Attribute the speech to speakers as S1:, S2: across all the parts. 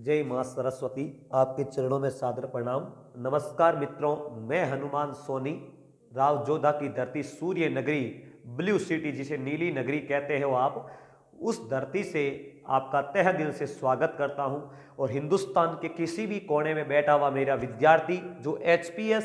S1: जय मां सरस्वती। आपके चरणों में सादर प्रणाम। नमस्कार मित्रों, मैं हनुमान सोनी, राव जोधा की धरती, सूर्य नगरी, ब्लू सिटी जिसे नीली नगरी कहते हो आप, उस धरती से आपका तहे दिल से स्वागत करता हूं। और हिंदुस्तान के किसी भी कोने में बैठा हुआ मेरा विद्यार्थी जो HPS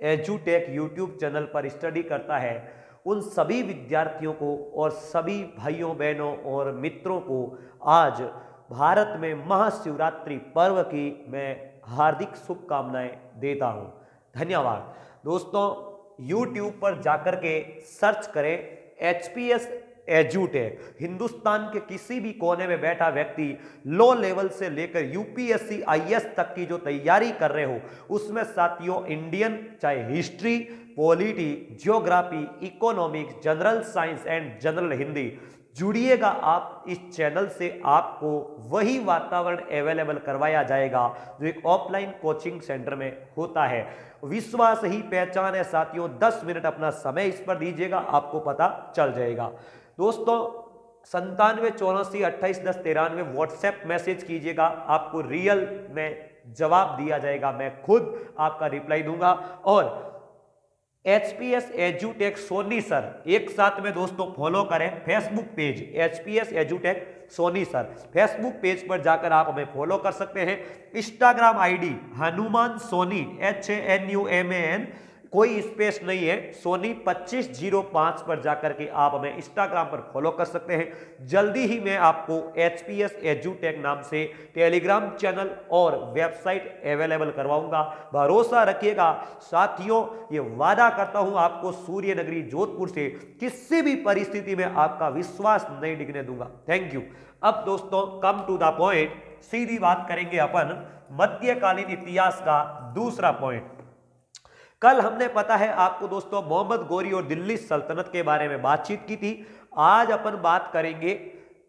S1: एजुटेक यूट्यूब चैनल पर स्टडी करता है, उन सभी विद्यार्थियों को और सभी भाइयों बहनों और मित्रों को आज भारत में महाशिवरात्रि पर्व की मैं हार्दिक शुभकामनाएं देता हूं। धन्यवाद दोस्तों। YouTube पर जाकर के सर्च करें HPS एजुटेक। हिंदुस्तान के किसी भी कोने में बैठा व्यक्ति लो लेवल से लेकर UPSC IAS तक की जो तैयारी कर रहे हो, उसमें साथियों इंडियन चाहे history, polity, geography, economics, general science and general Hindi, जुड़िएगा आप इस चैनल से। आपको वही वातावरण अवेलेबल करवाया जाएगा जो एक ऑफलाइन कोचिंग सेंटर में होता है। विश्वास ही पहचान है साथियों। 10 मिनट अपना समय इस पर दीजिएगा, आपको पता चल जाएगा। दोस्तों 9784281093 व्हाट्सएप मैसेज कीजिएगा, आपको रियल में जवाब दिया जाएगा। मैं खुद आपका रिप्लाई दूंगा। और HPS एजुटेक सोनी सर एक साथ में दोस्तों फॉलो करें। फेसबुक पेज HPS एजुटेक सोनी सर, फेसबुक पेज पर जाकर आप हमें फॉलो कर सकते हैं। Instagram ID Hanuman Soni, HANUMAN, कोई स्पेस नहीं है, सोनी 2505 पर जाकर के आप हमें इंस्टाग्राम पर फॉलो कर सकते हैं। जल्दी ही मैं आपको HPS एजुटेक नाम से टेलीग्राम चैनल और वेबसाइट अवेलेबल करवाऊंगा। भरोसा रखिएगा साथियों, ये वादा करता हूं आपको सूर्य नगरी जोधपुर से किसी भी परिस्थिति में आपका विश्वास नहीं डिगने दूंगा। Thank you. अब दोस्तों कम टू द पॉइंट, सीधी बात करेंगे अपन मध्यकालीन इतिहास का दूसरा पॉइंट। कल हमने पता है आपको दोस्तों मोहम्मद गोरी और दिल्ली सल्तनत के बारे में बातचीत की थी। आज अपन बात करेंगे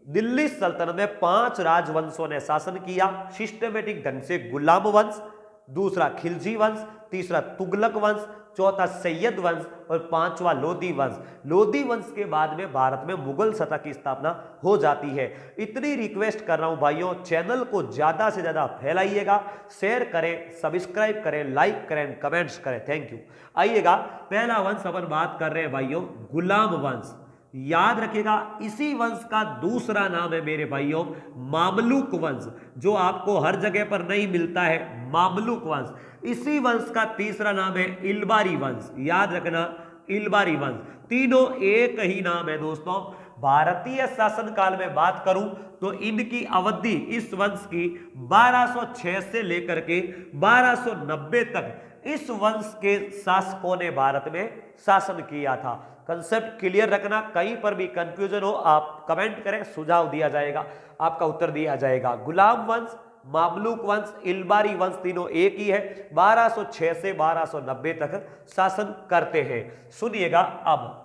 S1: दिल्ली सल्तनत में 5 राजवंशों ने शासन किया सिस्टमेटिक ढंग से। गुलाम वंश, दूसरा खिलजी वंश, तीसरा तुगलक वंश, चौथा सैयद वंश और पांचवा लोधी वंश। लोधी वंश के बाद में भारत में मुगल सत्ता की स्थापना हो जाती है। इतनी रिक्वेस्ट कर रहा हूं भाइयों, चैनल को ज्यादा से ज्यादा फैलाइएगा, शेयर करें, सब्सक्राइब करें, लाइक करें, कमेंट्स करें। Thank you. आइएगा, पहला वंश अपन बात कर रहे हैं भाइयों गुलाम वंश। याद रखिएगा, इसी वंश का दूसरा नाम है मेरे भाइयों मामलुक वंश, जो आपको हर जगह पर नहीं मिलता है, मामलुक वंश। इसी वंश का तीसरा नाम है इल्बारी वंश। याद रखना, इल्बारी वंश। तीनों एक ही नाम है दोस्तों। भारतीय शासन काल में बात करूं तो इनकी अवधि इस वंश की 1206 से लेकर के 1290 तक इस वंश के शासकों ने भारत में शासन किया था। कंसेप्ट क्लियर रखना, कहीं पर भी कंफ्यूजन हो आप कमेंट करें, सुझाव दिया जाएगा, आपका उत्तर दिया जाएगा। गुलाम वंश, मामलुक वंश, इल्बारी वंश तीनों एक ही है। 1206 से 1290 तक शासन करते हैं। सुनिएगा, अब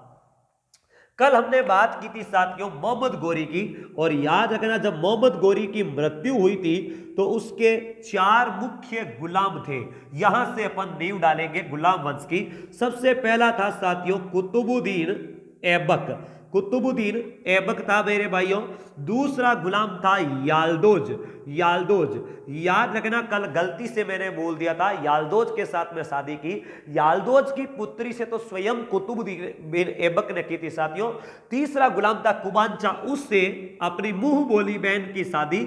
S1: कल हमने बात की थी साथियों मोहम्मद गोरी की, और याद रखना जब मोहम्मद गोरी की मृत्यु हुई थी तो उसके 4 मुख्य गुलाम थे। यहां से अपन नींव डालेंगे गुलाम वंश की। सबसे पहला था साथियों कुतुबुद्दीन ऐबक। कुतुबुद्दीन ऐबक था मेरे भाइयों। दूसरा गुलाम था याल्दोज। याल्दोज, याद रखना कल गलती से मैंने बोल दिया था याल्दोज के साथ में शादी की। याल्दोज की पुत्री से तो स्वयं कुतुबुद्दीन ऐबक ने की थी साथियों। तीसरा गुलाम था कुबांचा, उससे अपनी मुंह बोली बहन की शादी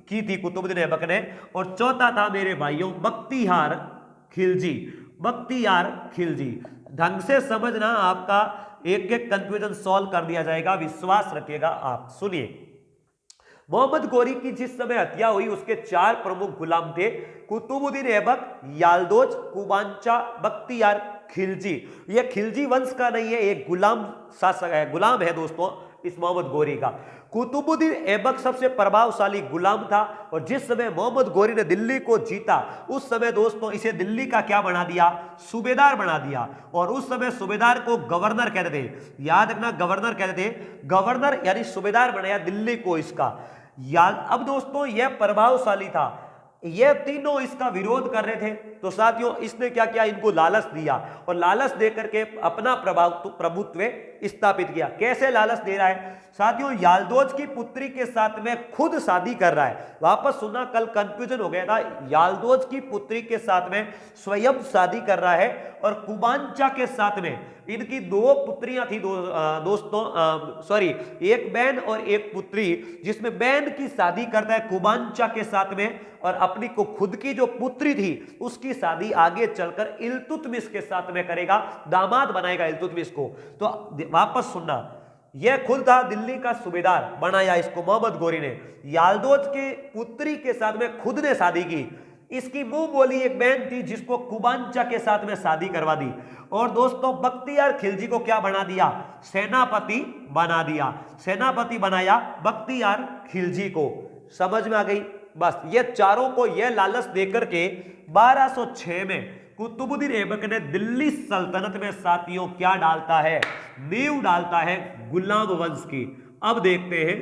S1: की थी कुतुबुद्दीन ऐबक ने। और चौथा था मेरे भाइयों बख्तियार खिलजी। बख्तियार खिलजी, ढंग से समझना, आपका एक एक कंफ्यूजन सॉल्व कर दिया जाएगा, विश्वास रखिएगा आप। सुनिए, मोहम्मद गोरी की जिस समय हत्या हुई उसके 4 प्रमुख गुलाम थे, कुतुबुद्दीन ऐबक, याल्दोज, कुबांचा, बख्तियार खिलजी। यह खिलजी वंश का नहीं है, एक गुलाम शासक है, गुलाम है दोस्तों इस मोहम्मद गोरी का। कुतुबुद्दीन ऐबक सबसे प्रभावशाली गुलाम था, और जिस समय मोहम्मद गोरी ने दिल्ली को जीता उस समय दोस्तों इसे दिल्ली का क्या बना दिया, सूबेदार बना दिया। और उस समय सूबेदार को गवर्नर कहते थे। याद रखना, गवर्नर कहते थे, गवर्नर यानी सूबेदार बनाया दिल्ली को इसका। याद, अब दोस्तों यह प्रभावशाली था, ये तीनों इसका विरोध कर रहे थे, तो साथियों इसने क्या किया, इनको लालच दिया, और लालच देकर के अपना प्रभुत्व स्थापित किया। कैसे लालच दे रहा है, साथियों याल्दोज की पुत्री के साथ में खुद शादी कर रहा है। वापस सुनना, कल कंफ्यूजन हो गया था। याल्दोज की पुत्री के साथ में स्वयं शादी कर रहा है और कुबांचा के साथ में इनकी दो पुत्रियां थी, एक बहन और एक पुत्री, जिसमें बहन की शादी करता है कुबांचा के साथ में और अपनी को खुद की जो पुत्री थी उसकी शादी आगे चलकर इल्तुतमिश के साथ में करेगा, दामाद बनाएगा इल्तुतमिश को। तो वापस सुनना, यह खुद था दिल्ली का सूबेदार, बनाया इसको मोहम्मद गोरी ने। याल्दोज के पुत्री के साथ में खुद ने शादी की। इसकी मुंह बोली एक बहन थी जिसको कुबांचा के साथ में शादी करवा दी। और दोस्तों बख्तियार खिलजी को क्या बना दिया? सेनापति बना दिया। सेनापति बनाया बख्तियार खिलजी को। समझ में आ गई? बस ये चारों को यह लालच देकर के 1206 में कुतुबुद्दीन ऐबक ने दिल्ली सल्तनत में साथियों क्या डालता है? नींव डालता है गुलाम वंश की। अब देखते हैं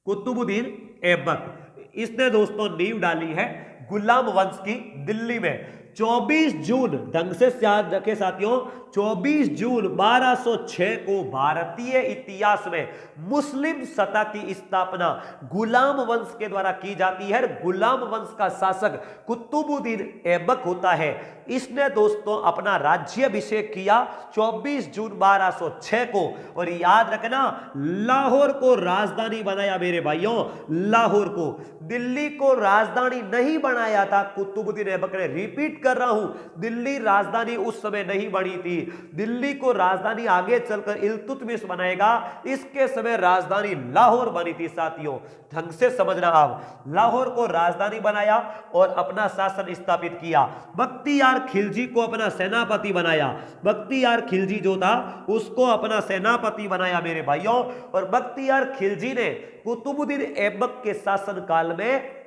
S1: कुतुबुद्दीन ऐबक, इसने दोस्तों नींव डाली है गुलाम वंश की दिल्ली में। 24 जून, ढंग से याद रखे साथियों, 24 जून 1206 को भारतीय इतिहास में मुस्लिम सत्ता की स्थापना गुलाम वंश के द्वारा की जाती है। गुलाम वंश का शासक कुतुबुद्दीन ऐबक होता है। इसने दोस्तों अपना राज्याभिषेक किया 24 जून 1206 को। और याद रखना, लाहौर को राजधानी बनाया मेरे भाइयों, लाहौर को। दिल्ली को राजधानी नहीं बनाया था कुतुबुद्दीन ऐबक ने। रिपीट कर रहा हूं, दिल्ली राजधानी उस समय नहीं बनी थी। दिल्ली को राजधानी आगे चलकर इल्तुतमिश बनाएगा। इसके समय राजधानी लाहौर बनी थी साथियों, ढंग से समझना। आप लाहौर को राजधानी बनाया और अपना शासन स्थापित किया। बख्तियार खिलजी को अपना सेनापति बनाया। बख्तियार खिलजी जो था उसको अपना सेनापति बनाया मेरे भाइयों। और बख्तियार खिलजी ने कुतुबुद्दीन ऐबक के शासन काल में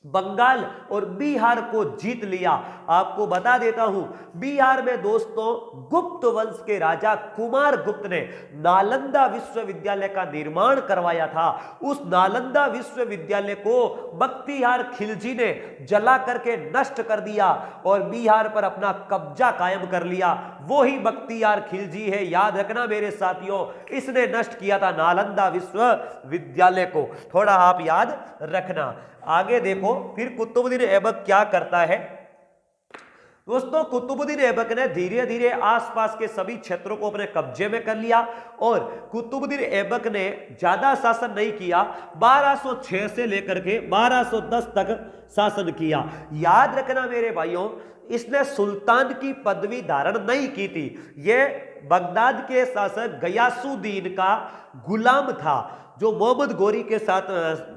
S1: बंगाल और बिहार को जीत लिया। आपको बता देता हूं, बिहार में दोस्तों गुप्त वंश के राजा कुमार गुप्त ने नालंदा विश्वविद्यालय का निर्माण करवाया था। उस नालंदा विश्वविद्यालय को बख्तियार खिलजी ने जला करके नष्ट कर दिया और बिहार पर अपना कब्जा कायम कर लिया। वो ही बख्तियार खिलजी है, याद रखना मेरे साथियों। इसने नष्ट किया था नालंदा विश्वविद्यालय को, थोड़ा आप याद रखना। आगे देखो फिर कुतुबुद्दीन ऐबक क्या करता है। दोस्तों कुतुबुद्दीन ऐबक ने धीरे धीरे आसपास के सभी क्षेत्रों को अपने कब्जे में कर लिया। और कुतुबुद्दीन ऐबक ने ज्यादा शासन नहीं किया, 1206 से लेकर के 1210 तक शासन किया। याद रखना मेरे भाइयों, इसने सुल्तान की पदवी धारण नहीं की थी। यह बगदाद के शासक गयासुद्दीन का गुलाम था, जो मोहम्मद गोरी के साथ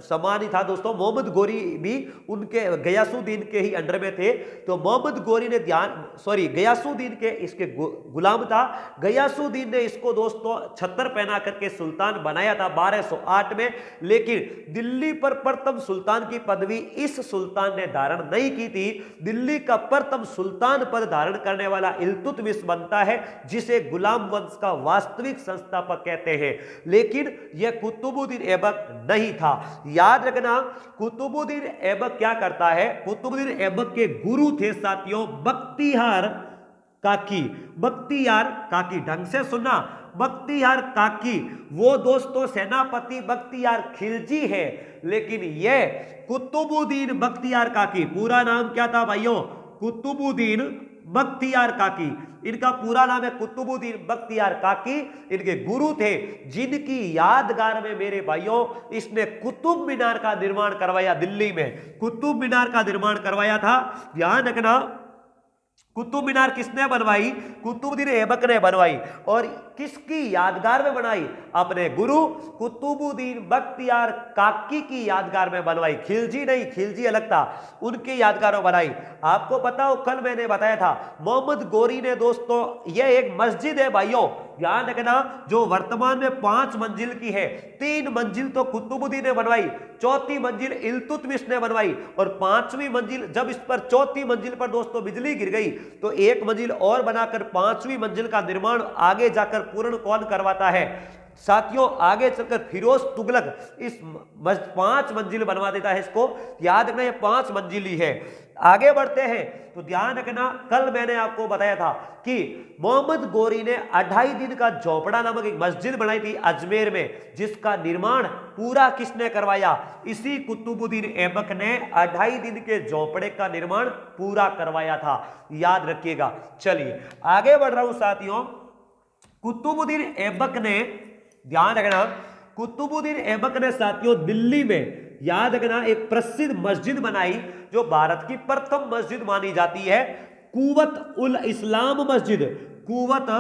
S1: समान ही था। दोस्तों मोहम्मद गोरी भी उनके गयासुद्दीन के ही अंडर में थे। तो मोहम्मद गोरी ने गयासुद्दीन के इसके गुलाम था। गयासुद्दीन ने इसको दोस्तों छत्र पहना करके सुल्तान बनाया था 1208 में। लेकिन दिल्ली पर प्रथम सुल्तान की पदवी इस सुल्तान ने धारण नहीं की थी। दिल्ली का प्रथम सुल्तान पद धारण करने वाला इल्तुतमिश बनता है, जिसे गुलाम वंश का वास्तविक संस्थापक कहते हैं। लेकिन यह कुतुबुद्दीन ऐबक नहीं था। याद रखना, कुतुबुद्दीन ऐबक क्या करता है? कुतुबुद्दीन ऐबक के गुरु थे साथियों बख्तियार काकी। बख्तियार काकी, ढंग से सुनना, बख्तियार काकी वो दोस्तों सेनापति बख्तियार खिलजी है। लेकिन यह कुतुबुद्दीन बख्तियार काकी, पूरा नाम क्या था भाइयों? कुतुबुद्दीन बख्तियार काकी। इनका पूरा नाम है कुतुबुद्दीन बख्तियार काकी। इनके गुरु थे, जिनकी यादगार में मेरे भाइयों इसने कुतुब मीनार का निर्माण करवाया। दिल्ली में कुतुब मीनार का निर्माण करवाया था। ध्यान रखना, कुतुब मीनार किसने बनवाई? कुतुबुद्दीन ऐबक ने बनवाई। और किसकी यादगार में बनाई? अपने गुरु कुतुबुद्दीन बख्तियार काकी की यादगार में बनवाई। खिलजी नहीं, खिलजी अलग था, उनकी यादगार में बनाई। आपको पता हो कल मैंने बताया था, मोहम्मद गोरी ने दोस्तों, यह एक मस्जिद है भाइयों, ध्यान रखना, जो वर्तमान में 5 मंजिल की है। 3 मंजिल तो कुतुबुद्दीन ने बनवाई, 4थी मंजिल इल्तुतमिश ने बनवाई। और 5वीं मंजिल, जब इस पर 4थी मंजिल पर दोस्तों बिजली गिर गई तो 1 मंजिल और बनाकर 5वीं मंजिल का निर्माण आगे जाकर पूर्ण कौन करवाता है? साथियों आगे चलकर फिरोज तुगलक इस 5 मंजिल बनवा देता है इसको। याद रखना ये 5 मंजिली है। आगे बढ़ते हैं तो ध्यान रखना, कल मैंने आपको बताया था कि मोहम्मद गोरी ने 2.5 दिन का झोपड़ा नामक एक मस्जिद बनाई थी अजमेर में, जिसका निर्माण पूरा किसने करवाया? इसी कुतुबुद्दीन ऐबक ने 2.5 दिन के झोपड़े का निर्माण पूरा करवाया था, याद रखिएगा। चलिए आगे बढ़ रहा हूं साथियों। कुतुबुद्दीन ऐबक ने, ध्यान रखना, कुतुबुद्दीन ऐबक ने साथियों दिल्ली में, याद रखना, एक प्रसिद्ध मस्जिद बनाई जो भारत की प्रथम मस्जिद मानी जाती है, कुव्वत उल इस्लाम मस्जिद। कुव्वत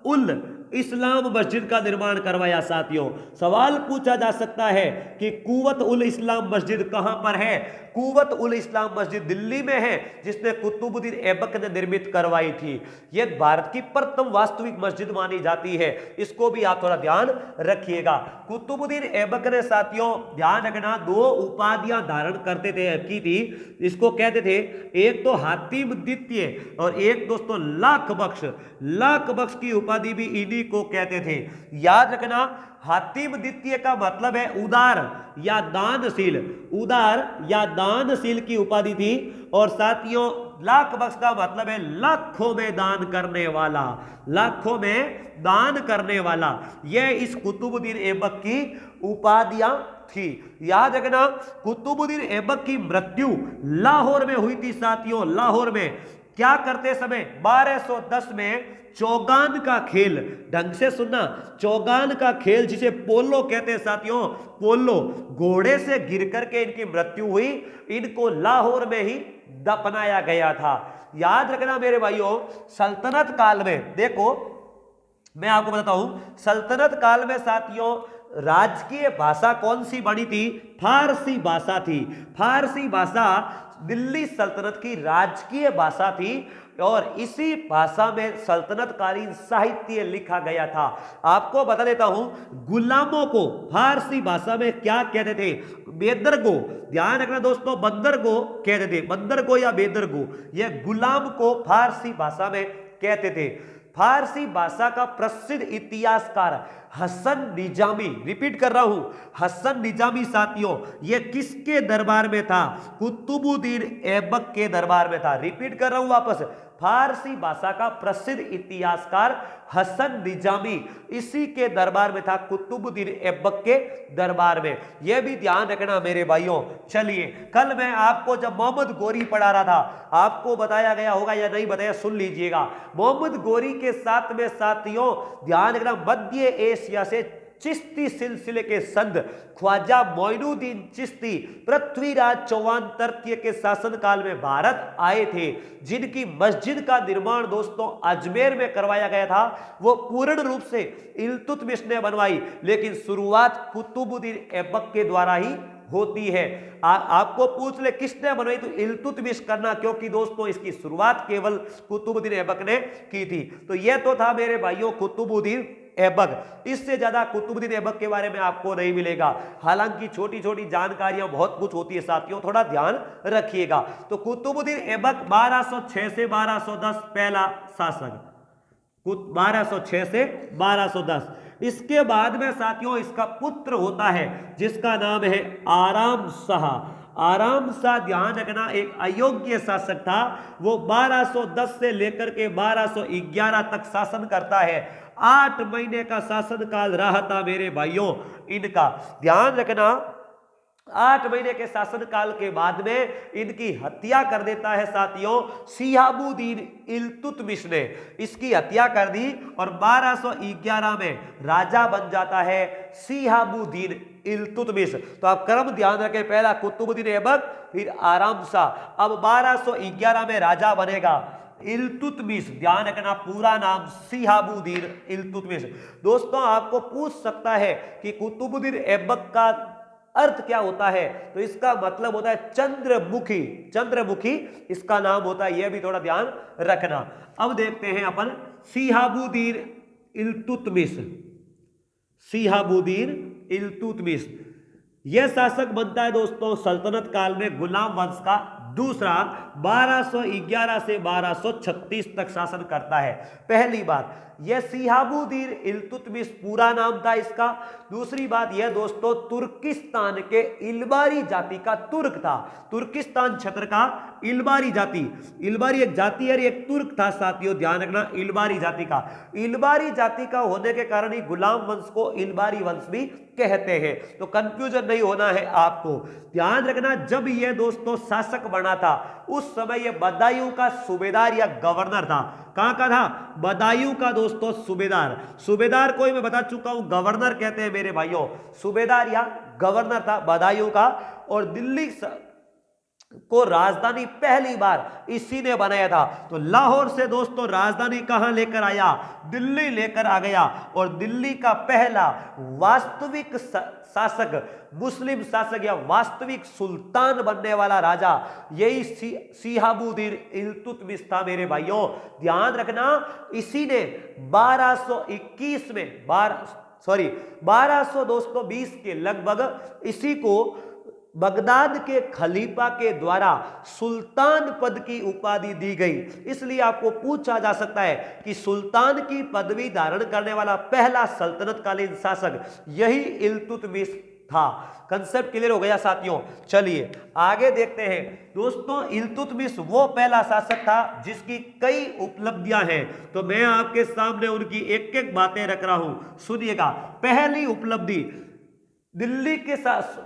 S1: उल इस्लाम मस्जिद का निर्माण करवाया। साथियों सवाल पूछा जा सकता है कि कुव्वत उल इस्लाम मस्जिद कहां पर है? कुव्वत उल इस्लाम मस्जिद दिल्ली में है, जिसने कुतुबुद्दीन ऐबक ने निर्मित करवाई थी। यह भारत की प्रथम वास्तविक मस्जिद मानी जाती है, इसको भी आप थोड़ा ध्यान रखिएगा। कुतुबुद्दीन ऐबक ने साथियों, ध्यान रखना, 2 उपाधियां धारण करते थे, की थी। इसको कहते थे, एक तो हातिम द्वितीय और एक दोस्तों लाख बख्श। लाख बख्श की उपाधि भी इन्हीं को कहते थे। याद रखना, हातिम द्वितीय का मतलब है उदार या दानशील, उदार या दानशील की उपाधि थी। और साथियों लाख बख्श का मतलब है लाखों में दान करने वाला, लाखों में दान करने वाला। यह इस कुतुबुद्दीन ऐबक की उपाधियां थी। याद रखना, कुतुबुद्दीन ऐबक की मृत्यु लाहौर में हुई थी। साथियों लाहौर में क्या करते समय? 1210 में चौगान का खेल, ढंग से सुनना, चौगान का खेल जिसे पोलो कहते हैं साथियों, पोलो, घोड़े से गिर करके इनकी मृत्यु हुई। इनको लाहौर में ही दफनाया गया था। याद रखना मेरे भाइयों, सल्तनत काल में, देखो मैं आपको बताता हूं, सल्तनत काल में साथियों राजकीय भाषा कौन सी बनी थी? फारसी भाषा थी। फारसी भाषा दिल्ली सल्तनत की राजकीय भाषा थी और इसी भाषा में सल्तनतकालीन साहित्य लिखा गया था। आपको बता देता हूं, गुलामों को फारसी भाषा में क्या कहते थे? बेदरगो। ध्यान रखना दोस्तों, बंदरगो कहते थे, बंदरगो या बेदरगो। यह गुलाम को फारसी भाषा में कहते थे। फारसी भाषा का प्रसिद्ध इतिहासकार हसन निजामी, रिपीट कर रहा हूं, हसन निजामी साथियों, यह किसके दरबार में था? कुतुबुद्दीन ऐबक के दरबार में था। रिपीट कर रहा हूं वापस, फारसी भाषा का प्रसिद्ध इतिहासकार हसन निजामी इसी के दरबार में था, कुतुबुद्दीन ऐबक के दरबार में। यह भी ध्यान रखना मेरे भाइयों। चलिए कल मैं आपको जब मोहम्मद गोरी पढ़ा रहा था, आपको बताया गया होगा या नहीं बताया, सुन लीजिएगा। मोहम्मद गोरी के साथ में साथियों ध्यान रखना, मध्य एशिया से चिश्ती सिलसिले के संत ख्वाजा मोइनुद्दीन चिश्ती पृथ्वीराज चौहान तृतीय के शासनकाल में भारत आए थे, जिनकी मस्जिद का निर्माण दोस्तों अजमेर में करवाया गया था। वो पूर्ण रूप से इल्तुतमिश ने बनवाई, लेकिन शुरुआत कुतुबुद्दीन ऐबक के द्वारा ही होती है। आपको पूछ ले किसने बनवाई, तो इल्तुतमिश करना, क्योंकि दोस्तों इसकी शुरुआत केवल कुतुबुद्दीन ऐबक ने की थी। तो यह तो था मेरे भाइयों कुतुबुद्दीन ऐबक। इससे ज्यादा कुतुबुद्दीन ऐबक के बारे में आपको नहीं मिलेगा। हालांकि छोटी छोटी जानकारियां बहुत कुछ होती है साथियों, थोड़ा ध्यान रखिएगा। तो कुतुबुद्दीन ऐबक 1206 से 1210 पहला शासक, 1206 से 1210। इसके बाद में साथियों इसका पुत्र होता है जिसका नाम है आराम शाह। आराम शाह ध्यान रखना एक अयोग्य शासक था। वो 1210 से लेकर के 1211 तक शासन करता है। 8 महीने का शासनकाल रहा था मेरे भाइयों इनका। ध्यान रखना 8 महीने के शासनकाल के बाद में इनकी हत्या कर देता है साथियों शिहाबुद्दीन इल्तुतमिश ने। इसकी हत्या कर दी और 1211 में राजा बन जाता है शिहाबुद्दीन इल्तुतमिश। तो आप क्रम ध्यान रखें, पहला कुतुबुद्दीन ऐबक, फिर आराम शाह। अब 1211 में राजा बनेगा इल्तुतमिश। ध्यान रखना पूरा नाम शिहाबुद्दीन इल्तुतमिश। दोस्तों आपको पूछ सकता है कि कुतुबुद्दीन ऐबक का अर्थ क्या होता है, तो इसका मतलब होता है चंद्रमुखी। चंद्रमुखी इसका नाम होता है, यह भी थोड़ा ध्यान रखना। अब देखते हैं अपन शिहाबुद्दीन इल्तुतमिश। शिहाबुद्दीन इल्तुतमिश यह शासक बनता है दोस्तों सल्तनत काल में गुलाम वंश का दूसरा 1211 से 1236 तक शासन करता है। पहली बात, यह शिहाबुद्दीन इल्तुतमिश पूरा नाम था इसका। दूसरी बात यह दोस्तों, तुर्किस्तान के इल्बारी जाति का तुर्क था। तुर्किस्तान क्षेत्र का इल्बारी जाति, इल्बारी एक जाति है, एक तुर्क था साथियों, ध्यान रखना, इल्बारी जाति का। इल्बारी जाति का होने के कारण ही गुलाम वंश को इल्बारी वंश भी कहते हैं, तो कंफ्यूजन नहीं होना है आपको। ध्यान रखना, जब यह दोस्तों शासक बना था उस समय यह बदायूं का सूबेदार या गवर्नर था। कहां का था? बदायूं का दोस्तों सूबेदार। सूबेदार को मैं बता चुका हूं, गवर्नर कहते हैं मेरे भाइयों। सूबेदार या गवर्नर था बदायूं का। और दिल्ली को राजधानी पहली बार इसी ने बनाया था। तो लाहौर से दोस्तों राजधानी कहां लेकर आया? दिल्ली लेकर आ गया। और दिल्ली का पहला वास्तविक शासक, मुस्लिम शासक या वास्तविक सुल्तान बनने वाला राजा यही शिहाबुद्दीन इल्तुतमिश था मेरे भाइयों। ध्यान रखना, इसी ने 1221 में 1220 के लगभग इसी को बगदाद के खलीफा के द्वारा सुल्तान पद की उपाधि दी गई। इसलिए आपको पूछा जा सकता है कि सुल्तान की पदवी धारण करने वाला पहला सल्तनतकालीन शासक यही इल्तुतमिश था। कंसेप्ट क्लियर हो गया साथियों। चलिए आगे देखते हैं दोस्तों। इल्तुतमिश वो पहला शासक था जिसकी कई उपलब्धियां हैं, तो मैं आपके सामने उनकी एक एक बातें रख रहा हूं, सुनिएगा। पहली उपलब्धि, दिल्ली के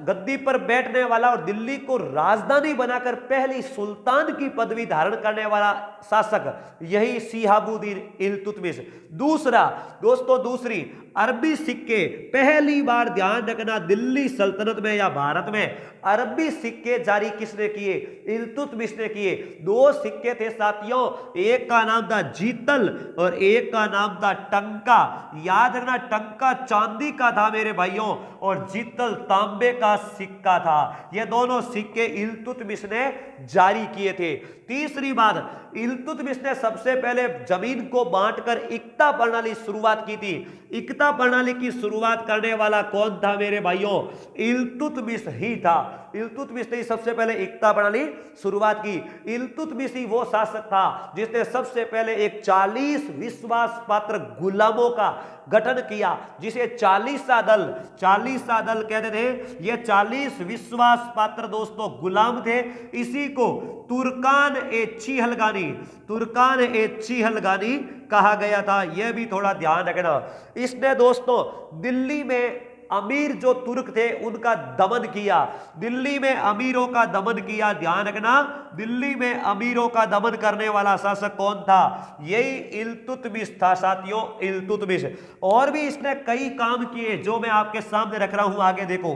S1: गद्दी पर बैठने वाला और दिल्ली को राजधानी बनाकर पहली सुल्तान की पदवी धारण करने वाला शासक यही शिहाबुद्दीन इल्तुतमिश। दूसरा दोस्तों, दूसरी अरबी सिक्के पहली बार, ध्यान रखना, दिल्ली सल्तनत में या भारत में अरबी सिक्के जारी किसने किए? इल्तुतमिश ने किए। दो सिक्के थे साथियों, एक का नाम था जीतल और एक का नाम था टंका। याद रखना, टंका चांदी का था मेरे भाइयों और जीतल तांबे का सिक्का था। ये दोनों सिक्के इल्तुतमिश ने जारी किए थे। तीसरी बात, इल्तुतमिश ने सबसे पहले जमीन को बांटकर इक्ता प्रणाली शुरुआत की थी। इक्ता प्रणाली की शुरुआत करने वाला कौन था मेरे भाइयों? इल्तुतमिश ही था। इल्तुतमिश ने सबसे पहले इक्ता प्रणाली शुरुआत की। इल्तुतमिश ही वो शासक था जिसने सबसे पहले एक 40 विश्वास पात्र गुलामों का गठन किया, जिसे 40सा दल कहते थे। ये 40 विश्वास पात्र दोस्तों गुलाम थे। इसी को तुर्कान ए चिहलगानी कहा गया था। यह भी थोड़ा ध्यान रखना। इसने दोस्तों दिल्ली में अमीर जो तुर्क थे उनका दमन किया, दिल्ली में अमीरों का दमन किया। ध्यान रखना, दिल्ली में अमीरों का दमन करने वाला शासक कौन था? यही इल्तुतमिश था साथियों, इल्तुतमिश। और भी इसने कई काम किए जो मैं आपके सामने रख रहा हूं। आगे देखो,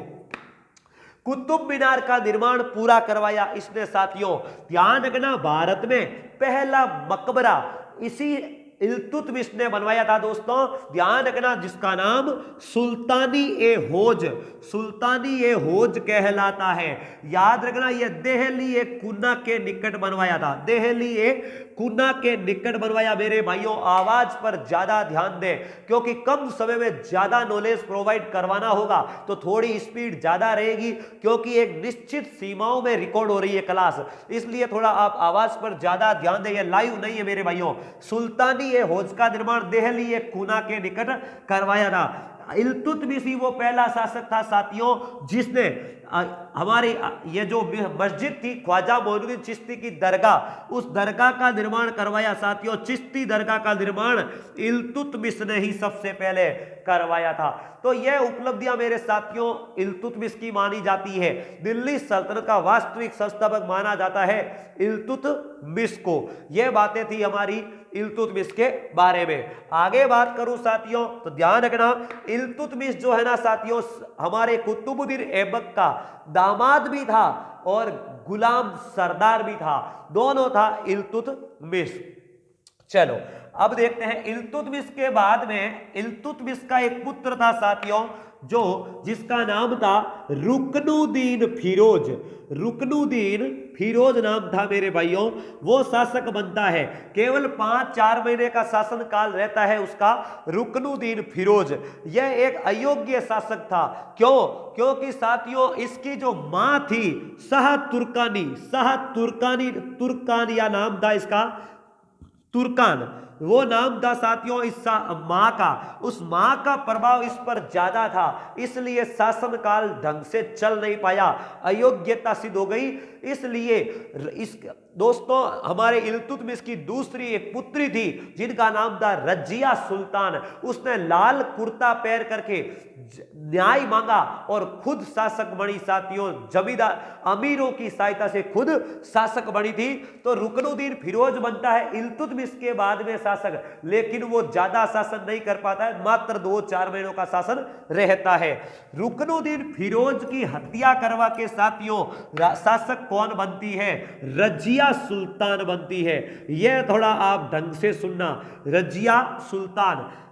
S1: कुतुब मीनार का निर्माण पूरा करवाया इसने साथियों। ध्यान रखना, भारत में पहला मकबरा इसी इल्तुतमिश ने बनवाया था दोस्तों। ध्यान रखना, जिसका नाम सुल्तानी ए होज कहलाता है। याद रखना, यह देहली ए कुन्ना के निकट बनवाया था। देहली ए कुन्ना के निकट बनवाया मेरे भाइयों। आवाज पर ज्यादा ध्यान दें क्योंकि कम समय में ज्यादा नॉलेज प्रोवाइड करवाना होगा तो थोड़ी स्पीड ज्यादा रहेगी, क्योंकि एक निश्चित सीमाओं में रिकॉर्ड हो रही है क्लास, इसलिए थोड़ा आप आवाज पर ज्यादा ध्यान दें। ये लाइव नहीं है मेरे भाइयों। सुल्तानी ए होज का निर्माण देहली ए कुन्ना के निकट करवाया था। इल्तुतमिश ही वो पहला शासक था साथियों जिसने हमारी ये जो मस्जिद थी ख्वाजा मोइनुद्दीन चिश्ती की दरगाह, उस दरगाह का निर्माण करवाया साथियों। चिश्ती दरगाह का निर्माण इल्तुतमिश ने ही सबसे पहले करवाया था। तो यह उपलब्धियां मेरे साथियों इल्तुतमिश की मानी जाती है। दिल्ली सल्तनत का वास्तविक संस्थापक माना जाता है इल्तुतमिश को। यह बातें थी हमारी इल्तुतमिश के बारे में। आगे बात करूं साथियों तो ध्यान रखना, इल्तुतमिश जो है ना साथियों, हमारे कुतुबुद्दीन ऐबक का दामाद भी था और गुलाम सरदार भी था, दोनों था इल्तुतमिश। चलो अब देखते हैं इल्तुतमिश के बाद में इल्तुतमिश का एक पुत्र था साथियों जो जिसका नाम था रुकनुद्दीन फिरोज। रुकनुद्दीन फिरोज नाम था मेरे भाइयों, वो शासक बनता है। केवल 5-4 महीने का शासन काल रहता है उसका। रुकनुद्दीन फिरोज यह एक अयोग्य शासक था। क्यों? क्योंकि साथियों इसकी जो मां थी शाह तुर्कानी तुर्कानिया नाम था इसका, तुर्कान वो नाम था साथियों इस मां का। उस मां का प्रभाव इस पर ज्यादा था, इसलिए शासनकाल ढंग से चल नहीं पाया, अयोग्यता सिद्ध हो गई। इसलिए इस दोस्तों हमारे इल्तुतमिश की दूसरी एक पुत्री थी जिनका नाम था रजिया सुल्तान। उसने लाल कुर्ता पहन करके न्याय मांगा और खुद शासक बनी साथियों। जमींदार अमीरों की सहायता से खुद शासक बनी थी। तो रुकनुद्दीन फिरोज बनता है इल्तुतमिश के बाद में शासक, लेकिन वो ज्यादा शासन नहीं कर पाता है, मात्र 2-4 महीनों का शासन रहता है। रुकनुद्दीन फिरोज की हत्या करवा के साथियों शासक कौन बनती है? रजिया सुल्तान बनती है। यह थोड़ा आप ढंग से सुनना।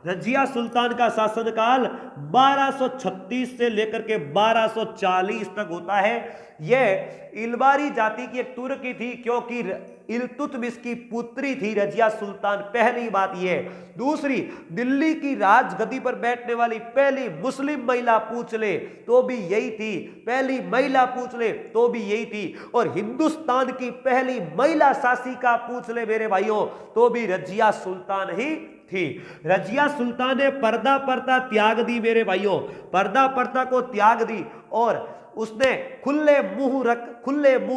S1: रजिया सुल्तान का शासनकाल 1236 से लेकर के 1240 तक होता है। यह इल्बारी जाति की एक तुर्की थी, क्योंकि इल्तुतमिश की पुत्री थी रजिया सुल्तान, पहली बात यह। दूसरी, दिल्ली की राजगद्दी पर बैठने वाली पहली मुस्लिम महिला पूछ ले तो भी यही थी, पहली महिला पूछ ले तो भी यही थी। और हिंदुस्तान की पहली महिला शासिका पूछ ले मेरे भाइयों तो भी रजिया सुल्तान ही थी। रजिया सुल्तान ने पर्दा प्रथा त्याग दी मेरे भाइयों, पर्दा प्रथा को त्याग दी और उसने खुले मुंह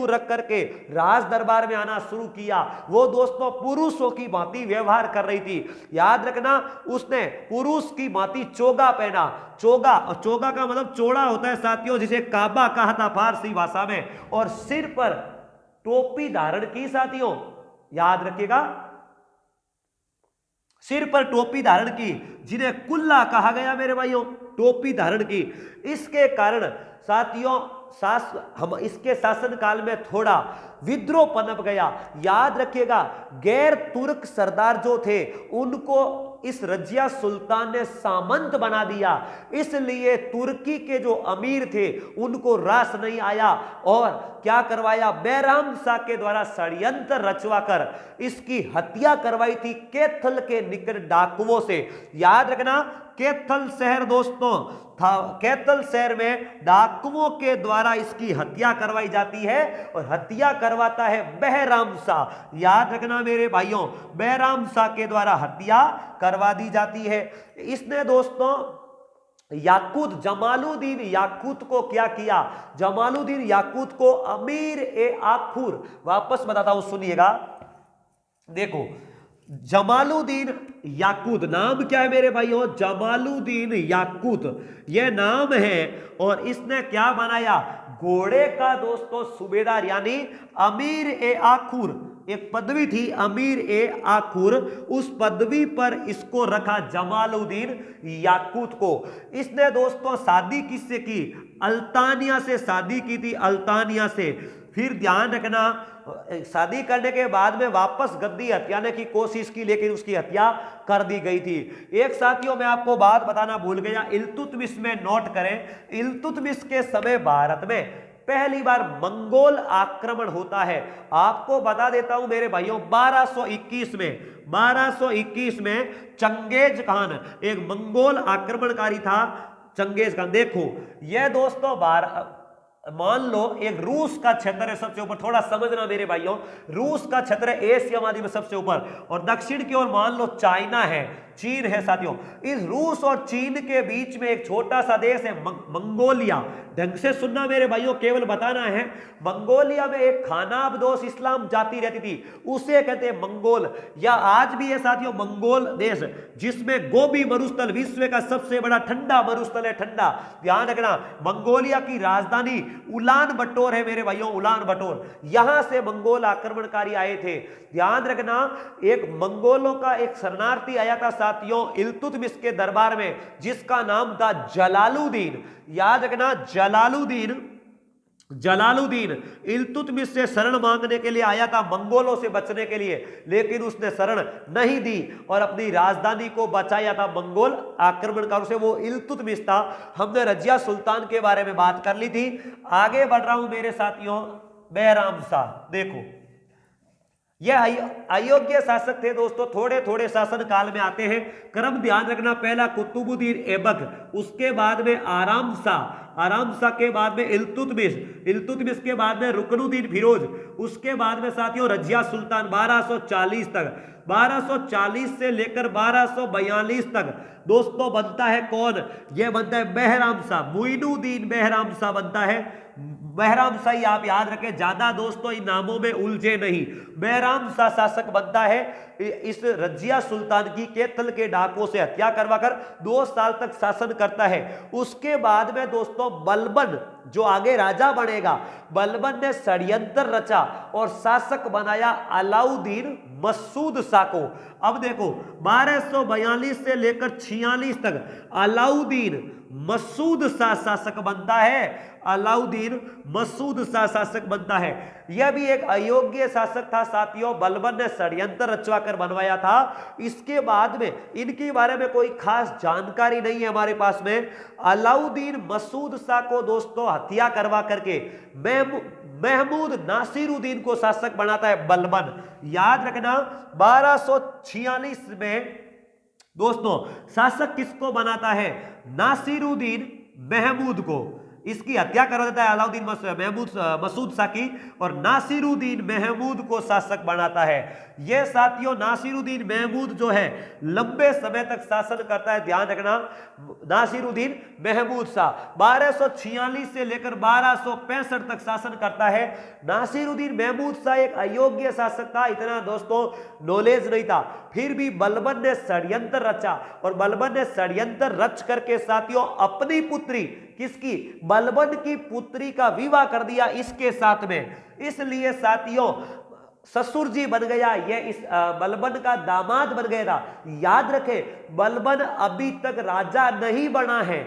S1: रख करके राज दरबार में आना शुरू किया। वो दोस्तों पुरुषों की भांति व्यवहार कर रही थी। याद रखना, उसने पुरुष की भांति चोगा पहना। चोगा का मतलब चौड़ा होता है साथियों, जिसे काबा कहा था फारसी भाषा में। और सिर पर टोपी धारण की साथियों, याद रखिएगा, सिर पर टोपी धारण की, जिन्हें कुल्ला कहा गया मेरे भाइयों, टोपी धारण की। इसके कारण साथियों हम इसके शासन काल में थोड़ा विद्रोह पनप गया। याद रखिएगा, गैर तुर्क सरदार जो थे उनको इस रजिया सुल्तान ने सामंत बना दिया, इसलिए तुर्की के जो अमीर थे उनको रास नहीं आया और क्या करवाया, बैराम शाह के द्वारा षड्यंत्र रचवाकर इसकी हत्या करवाई थी कैथल के निकट डाकुओं से। याद रखना, कैथल शहर दोस्तों था, कैथल शहर में डाकुओं के द्वारा इसकी हत्या करवाई जाती है और हत्या करवाता है बैराम शाह। याद रखना मेरे भाइयों, बैराम शाह के द्वारा हत्या करवा दी जाती है। इसने दोस्तों याकूत, जमालुद्दीन याकूत को क्या किया? जमालुद्दीन याकूत को अमीर ए आखुर, वापस बताता हूं सुनिएगा। देखो, जमालुद्दीन याकूत नाम क्या है मेरे भाइयों? जमालुद्दीन याकूत यह नाम है। और इसने क्या बनाया? घोड़े का दोस्तों सूबेदार, यानी अमीर ए आखुर, एक पदवी थी अमीर ए आखुर, उस पदवी पर इसको रखा जमालुद्दीन याकूत को। इसने दोस्तों शादी किससे की? अल्तानिया से शादी की थी, अल्तानिया से। फिर ध्यान रखना, शादी करने के बाद में वापस गद्दी हत्याने की कोशिश की, लेकिन उसकी हत्या कर दी गई थी। एक साथियों मैं आपको बात बताना भूल गया, इल्तुतमिश में नोट करें, इल्तुतमिश के समय भारत में पहली बार मंगोल आक्रमण होता है। आपको बता देता हूं मेरे भाइयों, 1221 में चंगेज खान एक मंगोल आक्रमणकारी था। चंगेज खान, देखो यह दोस्तों मान लो एक रूस का क्षेत्र है सबसे ऊपर, थोड़ा समझना मेरे भाइयों, रूस का क्षेत्र है एशिया महाद्वीप में सबसे ऊपर, और दक्षिण की ओर मान लो चाइना है, चीन है साथियों। इस रूस और चीन के बीच में एक छोटा सा देश है मंगोलिया। ढंग से सुनना मेरे भाइयों, केवल बताना है। मंगोलिया में एक खानाबदोश इस्लाम जाति रहती थी, उसे कहते हैं मंगोल, या आज भी है साथियों मंगोल देश, जिसमें गोबी मरुस्थल विश्व का सबसे बड़ा ठंडा मरुस्थल है, ठंडा। ध्यान रखना, मंगोलिया की राजधानी उलान बटोर है मेरे भाइयों, उलान बटोर। यहां से मंगोल आक्रमणकारी आए थे। ध्यान रखना, एक मंगोलों का एक शरणार्थी आया था साथियों इल्तुतमिश के दरबार में, जिसका नाम था जलालुद्दीन। याद रखना, जलालुद्दीन जलालुद्दीन इल्तुतमिश से शरण मांगने के लिए आया था, मंगोलों से बचने के लिए, लेकिन उसने शरण नहीं दी और अपनी राजधानी को बचाया था मंगोल आक्रमणकारों से। वो इल्तुतमिश था। हमने रजिया सुल्तान के बारे में बात कर ली थी। आगे बढ़ रहा हूं मेरे साथियों, बैराम शाह। देखो यह अयोग्य शासक थे दोस्तों, थोड़े थोड़े शासन काल में आते हैं, क्रम ध्यान रखना। पहला कुतुबुद्दीन ऐबक, उसके बाद में आराम शाह के बाद में इल्तुतमिश के बाद में रुकनुद्दीन फिरोज, उसके बाद में साथियों रजिया सुल्तान 1240 तक। 1240 से लेकर 1242 तक दोस्तों बनता है कौन? यह बनता है बहराम शाह, मुइनुद्दीन बहराम शाह बनता है। बहराम शाह आप याद रखें, ज्यादा दोस्तों इन नामों में उलझे नहीं। बहराम शाह शासक बनता है, इस रजिया सुल्तान की कैथल के डाकों से हत्या करवाकर 2 साल तक शासन करता है। उसके बाद में दोस्तों बलबन जो आगे राजा बनेगा, बलबन ने षड्यंत्र रचा और शासक बनाया अलाउद्दीन मसूद शाह को। अब देखो 1242 से लेकर 46 तक अलाउद्दीन मसूद शाह शासक बनता है, अलाउद्दीन मसूद शाह शासक बनता है। यह भी एक अयोग्य शासक था साथियों, बलबन ने षड्यंत्र रचवा कर बनवाया था। इसके बाद में इनके बारे में कोई खास जानकारी नहीं है हमारे पास में। अलाउद्दीन मसूद शाह को दोस्तों हत्या करवा करके महमूद नासिरुद्दीन को शासक बनाता है बलबन। याद रखना 1246 में दोस्तों शासक किसको बनाता है? नासिरुद्दीन महमूद को। इसकी हत्या करवा देता है अलाउद्दीन मसूद शाह की और नासिरुद्दीन महमूद को शासक बनाता है। यह साथियों नासिरुद्दीन महमूद जो है लंबे समय तक शासन करता है। ध्यान रखना नासिरुद्दीन महमूद शाह 1246 से लेकर 1265 तक शासन करता है। नासिरुद्दीन महमूद शाह एक अयोग्य शासक था, इतना दोस्तों नॉलेज नहीं था। फिर भी बलबन ने षड्यंत्र रचा और बलबन ने षड्यंत्र रच करके साथियों अपनी पुत्री, किसकी? बलबन की पुत्री का विवाह कर दिया इसके साथ में। इसलिए साथियों ससुर जी बन गया, यह इस बलबन का दामाद बन गया था। याद रखें बलबन अभी तक राजा नहीं बना है।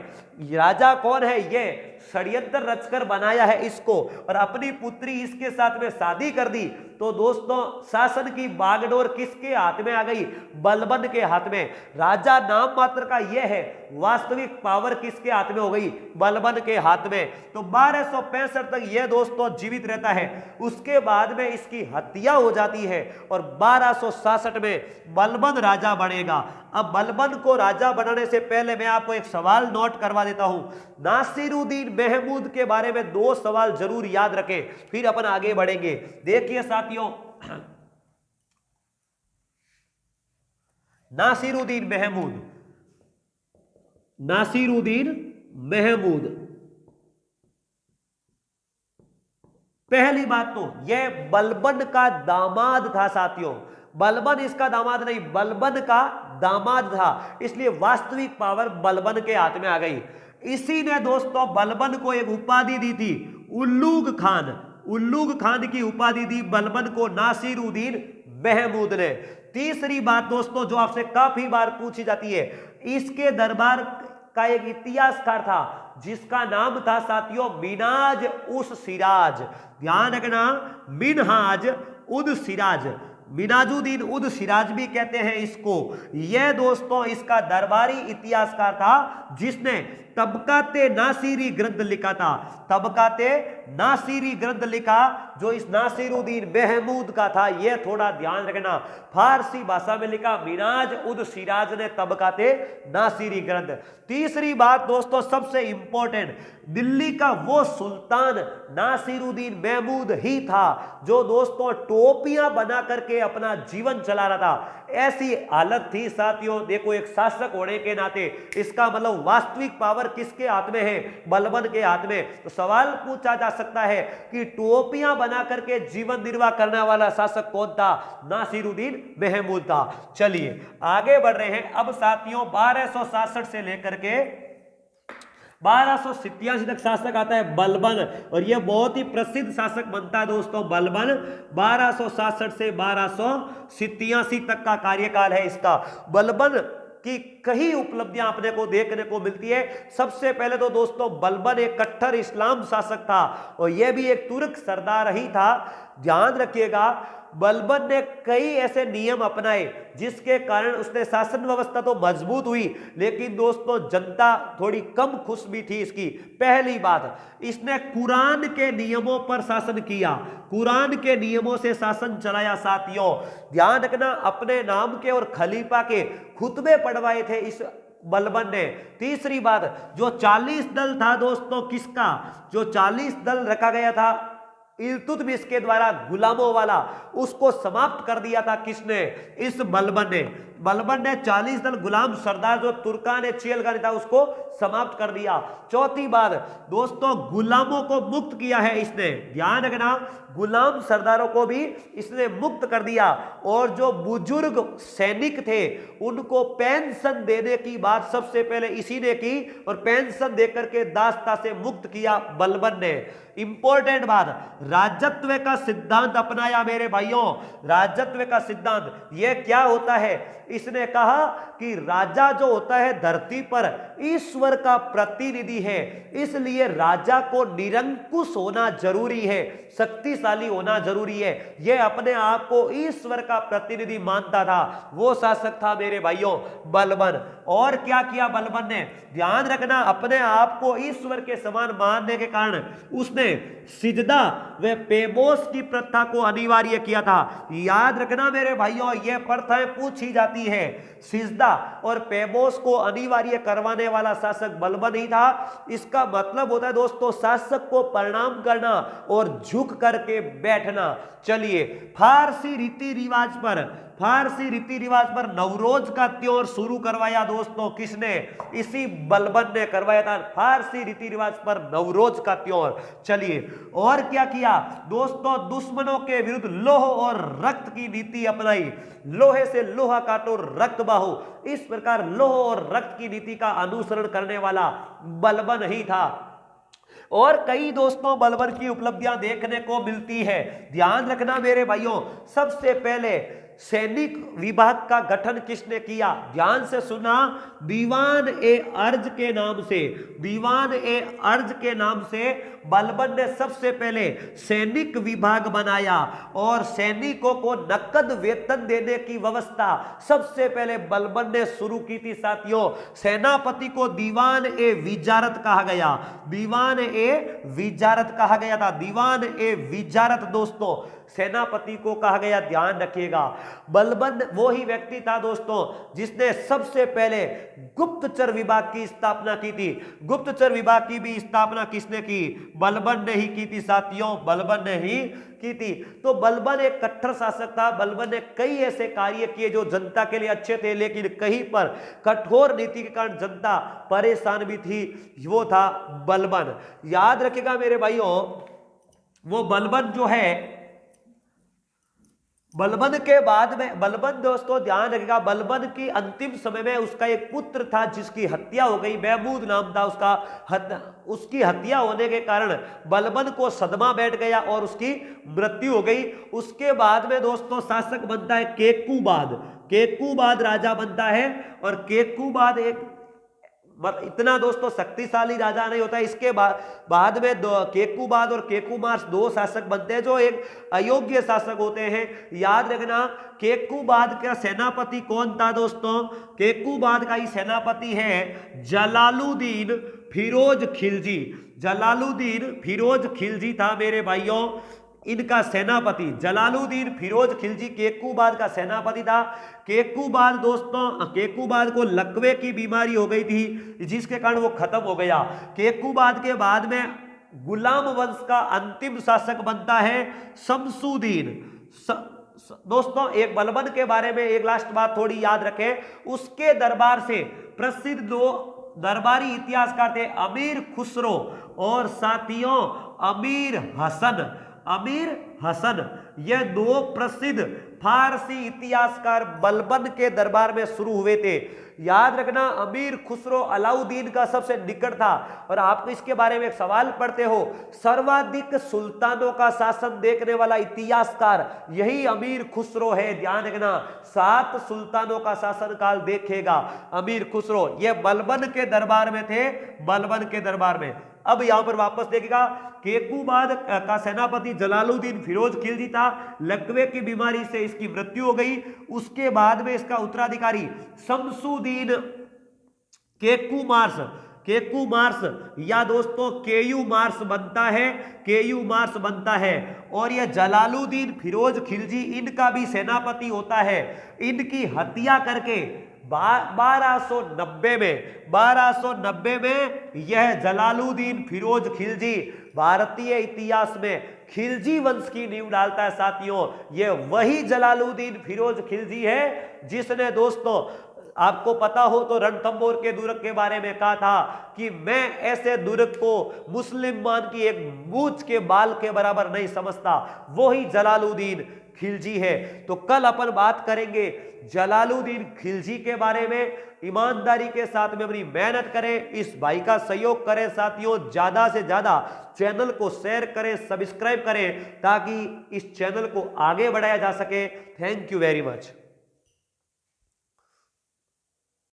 S1: राजा कौन है? यह षड्यंत्र रचकर बनाया है इसको और अपनी पुत्री इसके साथ में शादी कर दी। तो दोस्तों शासन की बागडोर किसके हाथ में आ गई? बलबन के हाथ में। राजा नाम मात्र का यह है, वास्तविक पावर किसके हाथ में हो गई? बलबन के हाथ में। तो 1265 तक यह दोस्तों जीवित रहता है। उसके बाद में इसकी हत्या हो जाती है और 1266 में बलबन राजा बनेगा। अब बलबन को राजा बनाने से पहले मैं आपको एक सवाल नोट करवा देता हूं। नासिरुद्दीन महमूद के बारे में 2 सवाल जरूर याद रखें, फिर अपन आगे बढ़ेंगे। देखिए साथियों नासिरुद्दीन महमूद पहली बात तो यह बलबन का दामाद था साथियों। बलबन इसका दामाद नहीं, बलबन का दामाद था, इसलिए वास्तविक पावर बलबन के हाथ में आ गई। इसी ने दोस्तों बलबन को एक उपाधि दी थी, उल्लूग खान की उपाधि दी बलबन को नासिरुद्दीन महमूद ने। तीसरी बात दोस्तों जो आपसे काफी बार पूछी जाती है, इसके दरबार का एक इतिहासकार था जिसका नाम था साथियों मिन्हाज उस सिराज। ध्यान रखना मिन्हाज उद सिराज, मिनाजुद्दीन उद सिराज भी कहते हैं इसको। यह दोस्तों इसका दरबारी इतिहासकार था जिसने तबकाते नासिरी ग्रंथ लिखा था। तबकाते नासिरी ग्रंथ लिखा जो इस नासिरुद्दीन महमूद का था। यह थोड़ा ध्यान रखना, फारसी भाषा में लिखा मिन्हाज उद सिराज ने तबकाते नासिरी ग्रंथ। तीसरी बात दोस्तों सबसे इंपॉर्टेंट, दिल्ली का वो सुल्तान नासिरुद्दीन महमूद ही था जो दोस्तों टोपियां बना करके अपना जीवन चला रहा था। ऐसी हालत थी साथियों। देखो एक शासक होने के नाते इसका मतलब वास्तविक पावर किसके हाथ में है? बलबन के हाथ में। तो सवाल पूछा जा सकता है कि टोपियां बना करके जीवन निर्वाह करने वाला शासक कौन था? नासिरुद्दीन महमूद था। चलिए आगे बढ़ रहे हैं। अब साथियों 1266 से लेकर के 1287 तक शासक आता है बलबन और यह बहुत ही प्रसिद्ध शासक बनता है दोस्तों बलबन। 1267 से 1287 तक का कार्यकाल है इसका। बलबन की कई उपलब्धियां अपने को देखने को मिलती है। सबसे पहले तो दोस्तों बलबन एक कट्टर इस्लाम शासक था और यह भी एक तुर्क सरदार ही था। ध्यान रखिएगा, बलबन ने कई ऐसे नियम अपनाए जिसके कारण उसने शासन व्यवस्था तो मजबूत हुई, लेकिन दोस्तों जनता थोड़ी कम खुश भी थी इसकी। पहली बात, इसने कुरान के नियमों पर शासन किया, कुरान के नियमों से शासन चलाया। साथियों ध्यान रखना, अपने नाम के और खलीफा के खुतबे पढ़वाए थे इस बलबन ने। तीसरी बात, जो 40 दल था दोस्तों, किसका, जो 40 दल रखा गया था इल्तुतमिश के द्वारा गुलामों वाला, उसको समाप्त कर दिया था किसने, इस बलबन ने। बलबन ने 40 दल गुलाम सरदार जो तुर्कान चेलगानी था उसको समाप्त कर दिया। चौथी बात दोस्तों, गुलामों को मुक्त किया है इसने। ध्यान रखना, गुलाम सरदारों को भी इसने मुक्त कर दिया और जो बुजुर्ग सैनिक थे उनको पेंशन देने की बात सबसे पहले इसी ने की और पेंशन देकर के दासता से मुक्त किया बलबन ने। इंपॉर्टेंट बात, राजत्व का सिद्धांत अपनाया मेरे भाइयों। राजत्व का सिद्धांत यह क्या होता है, इसने कहा कि राजा जो होता है धरती पर ईश्वर का प्रतिनिधि है, इसलिए राजा को निरंकुश होना जरूरी है, शक्तिशाली होना जरूरी है। यह अपने आप को ईश्वर का प्रतिनिधि मानता था, वो शासक था मेरे भाइयों बलबन। और क्या किया बलबन ने, ध्यान रखना, अपने आप को ईश्वर के समान मानने के कारण उसने सिजदा व पेमोस की प्रथा को अनिवार्य किया था। याद रखना मेरे भाइयों, यह प्रथाएं पूछी जाती है। सिजदा और पेमोस को अनिवार्य करवाने वाला शासक बलबन ही था। इसका मतलब होता है दोस्तों शासक को प्रणाम करना और झुक करके बैठना। चलिए, फारसी रीति रिवाज पर नवरोज का त्योहार शुरू करवाया दोस्तों किसने, इसी बलबन ने करवाया था, फारसी रीति रिवाज पर नवरोज का त्योहार। चलिए, और क्या किया दोस्तों, दुश्मनों के विरुद्ध लोह और रक्त की नीति अपनाई। लोहे से लोहा काटो, रक्त बाहो, इस प्रकार लोह और रक्त की नीति का अनुसरण करने वाला बलबन ही था। और कई दोस्तों बलबन की उपलब्धियां देखने को मिलती है। ध्यान रखना मेरे भाइयों, सबसे पहले सैनिक विभाग का गठन किसने किया, ध्यान से सुना, दीवान ए अर्ज के नाम से, दीवान ए अर्ज के नाम से बलबन ने सबसे पहले सैनिक विभाग बनाया और सैनिकों को नकद वेतन देने की व्यवस्था सबसे पहले बलबन ने शुरू की थी। साथियों, सेनापति को दीवान ए विजारत कहा गया, दीवान ए विजारत कहा गया था। दीवान ए विजारत दोस्तों सेनापति को कहा गया। ध्यान रखिएगा, बलबन वो ही व्यक्ति था दोस्तों जिसने सबसे पहले गुप्तचर विभाग की स्थापना की थी। गुप्तचर विभाग की भी स्थापना किसने की, बलबन ने ही की थी। साथियों, बलबन ने ही की थी। तो बलबन एक कट्टर शासक था। बलबन ने कई ऐसे कार्य किए जो जनता के लिए अच्छे थे, लेकिन कहीं पर कठोर नीति के कारण जनता परेशान भी थी। वो था बलबन। याद रखिएगा मेरे भाइयों, वो बलबन जो है, बलबन के बाद में, बलबन दोस्तों ध्यान रखिएगा, बलबन की अंतिम समय में उसका एक पुत्र था जिसकी हत्या हो गई, महमूद नाम था उसका। उसकी हत्या होने के कारण बलबन को सदमा बैठ गया और उसकी मृत्यु हो गई। उसके बाद में दोस्तों शासक बनता है केकुबाद। केकुबाद राजा बनता है और केकुबाद एक इतना दोस्तों शक्तिशाली राजा नहीं होता। इसके बाद में केकुबाद और केकुमार्स दो शासक बनते हैं जो एक अयोग्य शासक होते हैं। याद रखना, केकुबाद का सेनापति कौन था दोस्तों, केकुबाद का ही सेनापति है जलालुद्दीन फिरोज खिलजी। जलालुद्दीन फिरोज खिलजी था मेरे भाइयों, इनका सेनापति जलालुद्दीन फिरोज खिलजी केकुबाद का सेनापति था। केकुबाद दोस्तों, केकुबाद को लकवे की बीमारी हो गई थी जिसके कारण वो खत्म हो गया। केकुबाद के बाद में गुलाम वंश का अंतिम शासक बनता है शमसुद्दीन। दोस्तों एक बलबन के बारे में एक लास्ट बात थोड़ी याद रखें, उसके दरबार से प्रसिद्ध दो दरबारी इतिहासकार थे, अमीर खुसरो और साथियों अमीर हसन। अमीर हसन, ये दो प्रसिद्ध फारसी इतिहासकार बलबन के दरबार में शुरू हुए थे। याद रखना, अमीर खुसरो अलाउद्दीन का सबसे निकट था। और आप इसके बारे में एक सवाल पढ़ते हो, सर्वाधिक सुल्तानों का शासन देखने वाला इतिहासकार यही अमीर खुसरो है। ध्यान रखना, 7 सुल्तानों का शासनकाल देखेगा अमीर खुसरो। ये बलबन के दरबार में थे, बलबन के दरबार में। अब यहां पर वापस देखिएगा, केकूबाद का सेनापति जलालुद्दीन फिरोज खिलजी था। लकवे की बीमारी से इसकी मृत्यु हो गई। उसके बाद में इसका उत्तराधिकारी शमसुद्दीन केकू मार्स या दोस्तों केयू मार्स बनता है, केयू मार्स बनता है। और यह जलालुद्दीन फिरोज खिलजी इनका भी सेनापति होता है। इनकी हत्या करके 1290 में यह जलालुद्दीन फिरोज खिलजी भारतीय इतिहास में खिलजी वंश की नींव डालता है। साथियों, यह वही जलालुद्दीन फिरोज खिलजी है जिसने दोस्तों, आपको पता हो तो रणथंभौर के दुर्ग के बारे में कहा था कि मैं ऐसे दुर्ग को मुसलमान की एक मूंछ के बाल के बराबर नहीं समझता। वही जलालुद्दीन खिलजी है। तो कल अपन बात करेंगे जलालुद्दीन खिलजी के बारे में। ईमानदारी के साथ में अपनी मेहनत करें, इस भाई का सहयोग करें। साथियों, ज्यादा से ज्यादा चैनल को शेयर करें, सब्सक्राइब करें, ताकि इस चैनल को आगे बढ़ाया जा सके। Thank you very much.